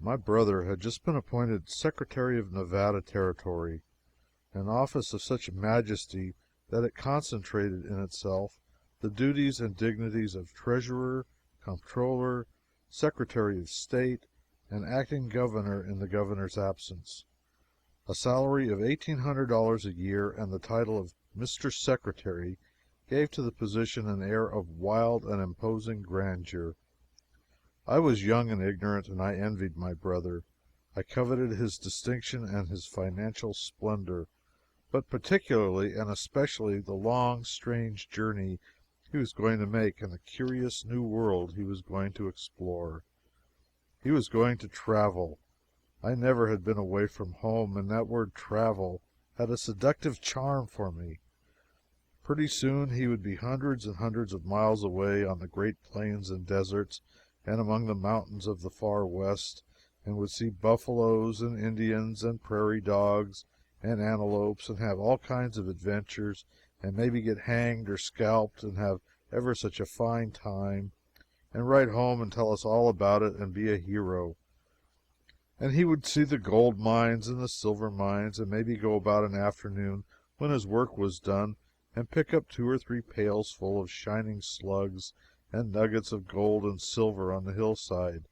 My brother had just been appointed Secretary of Nevada Territory, an office of such majesty that it concentrated in itself the duties and dignities of Treasurer, Comptroller, Secretary of State, and acting Governor in the Governor's absence. A salary of $1,800 a year and the title of Mr. Secretary gave to the position an air of wild and imposing grandeur. I was young and ignorant, and I envied my brother. I coveted his distinction and his financial splendor, but particularly and especially the long, strange journey he was going to make and the curious new world he was going to explore. He was going to travel. I never had been away from home, and that word travel had a seductive charm for me. Pretty soon he would be hundreds and hundreds of miles away on the great plains and deserts and among the mountains of the far West, and would see buffaloes and Indians and prairie dogs and antelopes, and have all kinds of adventures, and maybe get hanged or scalped and have ever such a fine time, and write home and tell us all about it and be a hero. And he would see the gold mines and the silver mines, and maybe go about an afternoon when his work was done and pick up 2 or 3 pails full of shining slugs and nuggets of gold and silver on the hillside,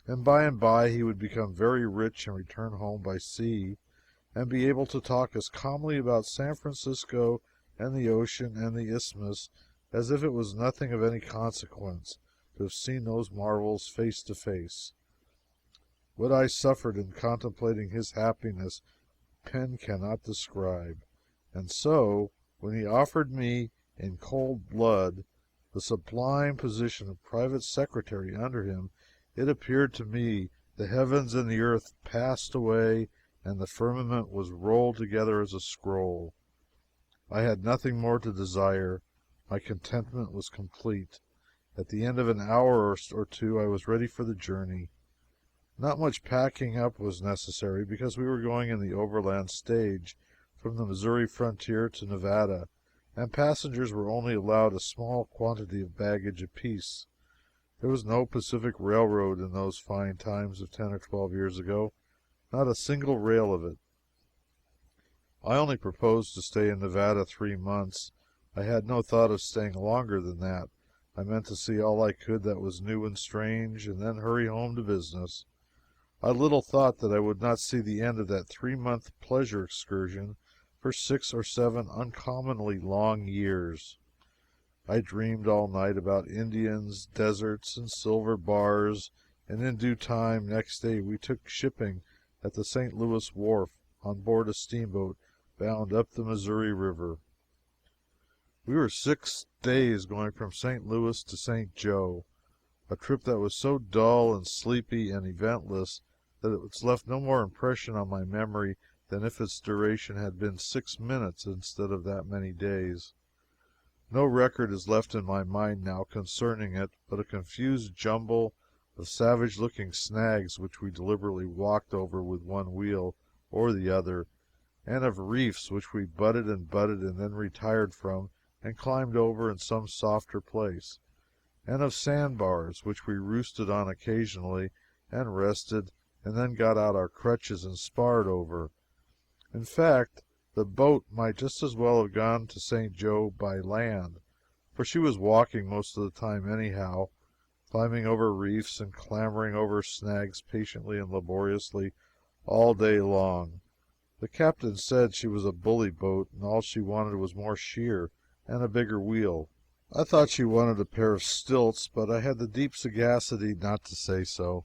and by he would become very rich and return home by sea, and be able to talk as calmly about San Francisco and the ocean and the isthmus as if it was nothing of any consequence to have seen those marvels face to face. What I suffered in contemplating his happiness pen cannot describe. And so, when he offered me, in cold blood, the sublime position of private secretary under him, it appeared to me the heavens and the earth passed away, and the firmament was rolled together as a scroll. I had nothing more to desire. My contentment was complete. At the end of an hour or two I was ready for the journey. Not much packing up was necessary, because we were going in the overland stage from the Missouri frontier to Nevada, and passengers were only allowed a small quantity of baggage apiece. There was no Pacific Railroad in those fine times of 10 or 12 years ago, not a single rail of it. I only proposed to stay in Nevada 3 months. I had no thought of staying longer than that. I meant to see all I could that was new and strange, and then hurry home to business. I little thought that I would not see the end of that 3-month pleasure excursion for 6 or 7 uncommonly long years. I dreamed all night about Indians, deserts, and silver bars, and in due time next day we took shipping at the St. Louis wharf on board a steamboat bound up the Missouri River. We were 6 days going from St. Louis to St. Joe, a trip that was so dull and sleepy and eventless that it left no more impression on my memory than if its duration had been 6 minutes instead of that many days. No record is left in my mind now concerning it but a confused jumble of savage-looking snags which we deliberately walked over with one wheel or the other, and of reefs which we butted and then retired from and climbed over in some softer place, and of sandbars which we roosted on occasionally and rested and then got out our crutches and sparred over. In fact, the boat might just as well have gone to St. Joe by land, for she was walking most of the time anyhow, climbing over reefs and clambering over snags patiently and laboriously all day long. The captain said she was a bully boat, and all she wanted was more sheer and a bigger wheel. I thought she wanted a pair of stilts, but I had the deep sagacity not to say so.